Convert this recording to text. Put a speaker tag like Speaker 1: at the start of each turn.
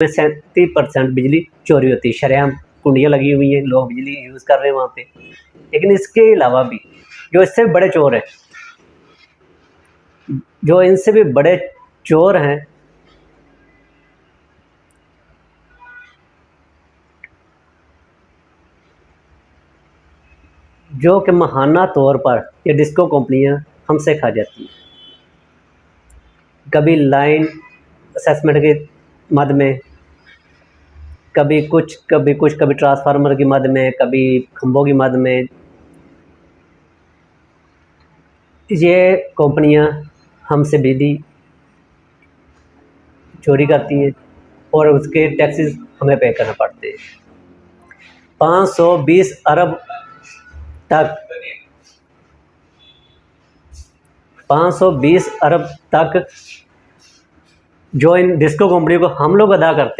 Speaker 1: में 37% बिजली चोरी होती है। शरेआम कुंडियाँ लगी हुई हैं, लोग बिजली यूज़ कर रहे हैं वहाँ पे। लेकिन इसके अलावा भी जो इससे भी बड़े चोर हैं, जो इनसे भी बड़े चोर हैं, जो कि माहाना तौर पर ये डिस्को कंपनियां हमसे खा जाती हैं। कभी लाइन असेसमेंट के मद में, कभी कुछ कभी ट्रांसफार्मर की मद में, कभी खंभों की मद में ये कंपनियां हमसे बिजली चोरी करती हैं और उसके टैक्सेस हमें पे करना पड़ते हैं। 520 अरब तक 520 अरब तक जो इन डिस्को कंपनियों को हम लोग अदा करते हैं।